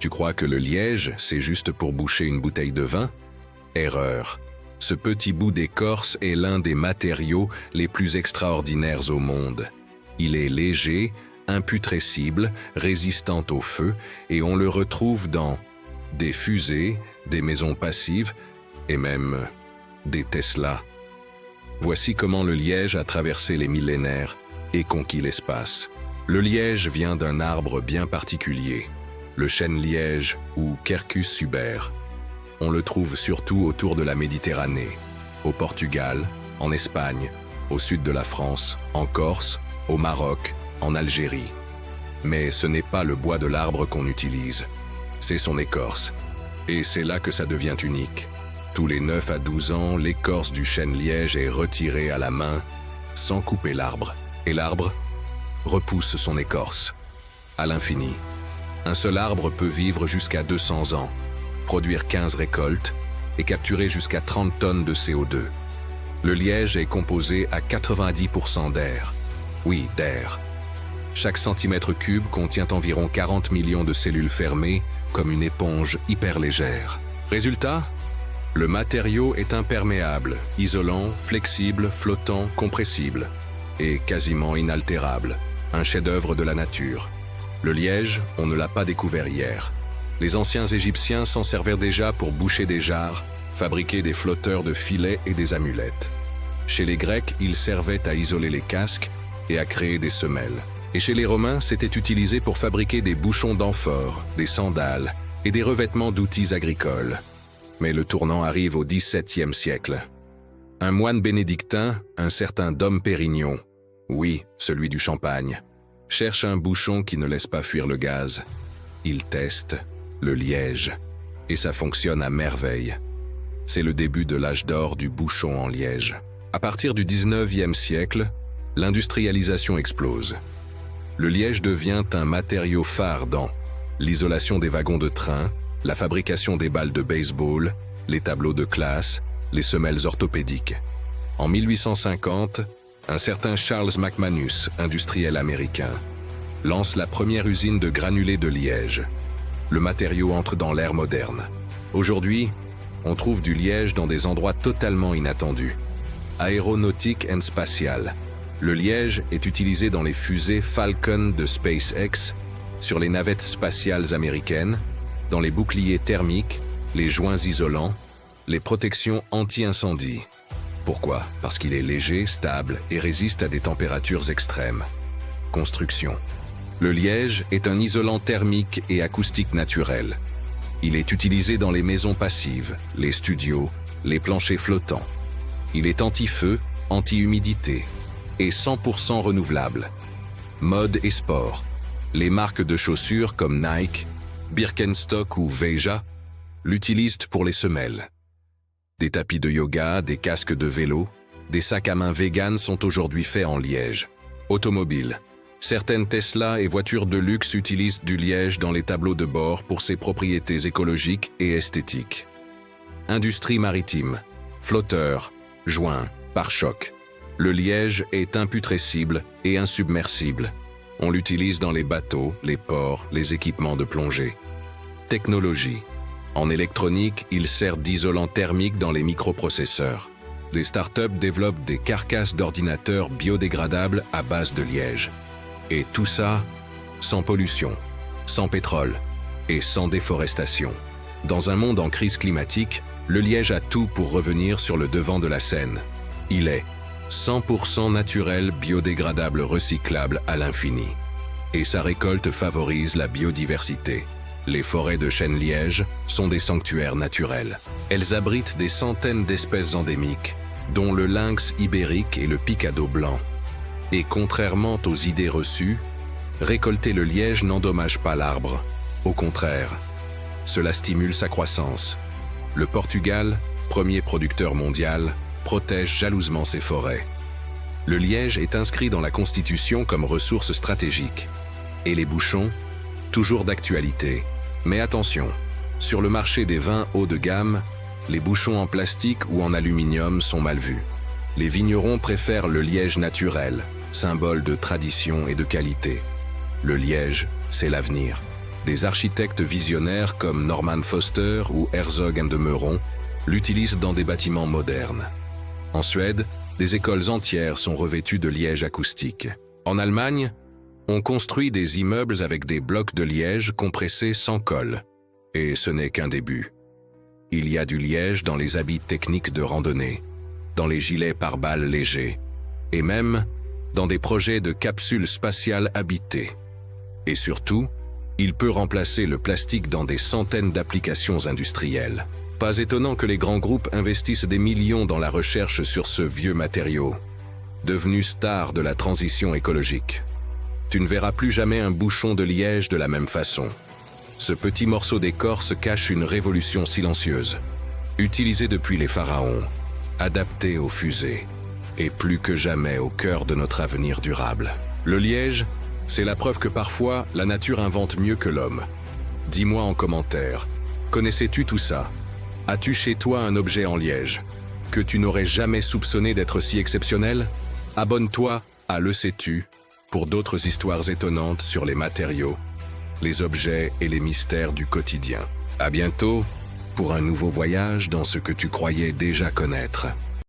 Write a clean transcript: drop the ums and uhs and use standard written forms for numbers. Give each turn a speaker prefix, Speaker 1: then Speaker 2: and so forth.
Speaker 1: Tu crois que le liège, c'est juste pour boucher une bouteille de vin? Erreur. Ce petit bout d'écorce est l'un des matériaux les plus extraordinaires au monde. Il est léger, imputrescible, résistant au feu, et on le retrouve dans des fusées, des maisons passives, et même des Tesla. Voici comment le liège a traversé les millénaires et conquis l'espace. Le liège vient d'un arbre bien particulier, le chêne-liège ou Quercus suber. On le trouve surtout autour de la Méditerranée, au Portugal, en Espagne, au sud de la France, en Corse, au Maroc, en Algérie. Mais ce n'est pas le bois de l'arbre qu'on utilise, c'est son écorce. Et c'est là que ça devient unique. Tous les 9 à 12 ans, l'écorce du chêne-liège est retirée à la main, sans couper l'arbre. Et l'arbre repousse son écorce, à l'infini. Un seul arbre peut vivre jusqu'à 200 ans, produire 15 récoltes et capturer jusqu'à 30 tonnes de CO2. Le liège est composé à 90% d'air. Oui, d'air. Chaque centimètre cube contient environ 40 millions de cellules fermées, comme une éponge hyper légère. Résultat ? Le matériau est imperméable, isolant, flexible, flottant, compressible, et quasiment inaltérable. Un chef-d'œuvre de la nature. Le liège, on ne l'a pas découvert hier. Les anciens Égyptiens s'en servaient déjà pour boucher des jarres, fabriquer des flotteurs de filets et des amulettes. Chez les Grecs, il servait à isoler les casques et à créer des semelles. Et chez les Romains, c'était utilisé pour fabriquer des bouchons d'amphores, des sandales et des revêtements d'outils agricoles. Mais le tournant arrive au XVIIe siècle. Un moine bénédictin, un certain Dom Pérignon, oui, celui du champagne, cherche un bouchon qui ne laisse pas fuir le gaz. Il teste le liège, et ça fonctionne à merveille. C'est le début de l'âge d'or du bouchon en liège. À partir du XIXe siècle, l'industrialisation explose. Le liège devient un matériau phare dans l'isolation des wagons de train, la fabrication des balles de baseball, les tableaux de classe, les semelles orthopédiques. En 1850, un certain Charles McManus, industriel américain, lance la première usine de granulés de liège. Le matériau entre dans l'ère moderne. Aujourd'hui, on trouve du liège dans des endroits totalement inattendus. Aéronautique et spatiale. Le liège est utilisé dans les fusées Falcon de SpaceX, sur les navettes spatiales américaines, dans les boucliers thermiques, les joints isolants, les protections anti-incendie. Pourquoi? Parce qu'il est léger, stable et résiste à des températures extrêmes. Construction. Le liège est un isolant thermique et acoustique naturel. Il est utilisé dans les maisons passives, les studios, les planchers flottants. Il est anti-feu, anti-humidité et 100% renouvelable. Mode et sport. Les marques de chaussures comme Nike, Birkenstock ou Veja l'utilisent pour les semelles. Des tapis de yoga, des casques de vélo, des sacs à main véganes sont aujourd'hui faits en liège. Automobile. Certaines Tesla et voitures de luxe utilisent du liège dans les tableaux de bord pour ses propriétés écologiques et esthétiques. Industrie maritime. Flotteurs, joints, pare-chocs. Le liège est imputrescible et insubmersible. On l'utilise dans les bateaux, les ports, les équipements de plongée. Technologie. En électronique, il sert d'isolant thermique dans les microprocesseurs. Des startups développent des carcasses d'ordinateurs biodégradables à base de liège. Et tout ça, sans pollution, sans pétrole et sans déforestation. Dans un monde en crise climatique, le liège a tout pour revenir sur le devant de la scène. Il est 100% naturel, biodégradable, recyclable à l'infini. Et sa récolte favorise la biodiversité. Les forêts de chêne-liège sont des sanctuaires naturels. Elles abritent des centaines d'espèces endémiques, dont le lynx ibérique et le picado blanc. Et contrairement aux idées reçues, récolter le liège n'endommage pas l'arbre. Au contraire, cela stimule sa croissance. Le Portugal, premier producteur mondial, protège jalousement ses forêts. Le liège est inscrit dans la Constitution comme ressource stratégique. Et les bouchons, toujours d'actualité. Mais attention, sur le marché des vins haut de gamme, les bouchons en plastique ou en aluminium sont mal vus. Les vignerons préfèrent le liège naturel, symbole de tradition et de qualité. Le liège, c'est l'avenir. Des architectes visionnaires comme Norman Foster ou Herzog and de Meuron l'utilisent dans des bâtiments modernes. En Suède, des écoles entières sont revêtues de liège acoustique. En Allemagne, on construit des immeubles avec des blocs de liège compressés sans colle. Et ce n'est qu'un début. Il y a du liège dans les habits techniques de randonnée, dans les gilets pare-balles légers, et même dans des projets de capsules spatiales habitées. Et surtout, il peut remplacer le plastique dans des centaines d'applications industrielles. Pas étonnant que les grands groupes investissent des millions dans la recherche sur ce vieux matériau, devenu star de la transition écologique. Tu ne verras plus jamais un bouchon de liège de la même façon. Ce petit morceau d'écorce cache une révolution silencieuse, utilisée depuis les pharaons, adaptée aux fusées, et plus que jamais au cœur de notre avenir durable. Le liège, c'est la preuve que parfois, la nature invente mieux que l'homme. Dis-moi en commentaire, connaissais-tu tout ça? As-tu chez toi un objet en liège que tu n'aurais jamais soupçonné d'être si exceptionnel? Abonne-toi à Le Sais-tu pour d'autres histoires étonnantes sur les matériaux, les objets et les mystères du quotidien. À bientôt pour un nouveau voyage dans ce que tu croyais déjà connaître.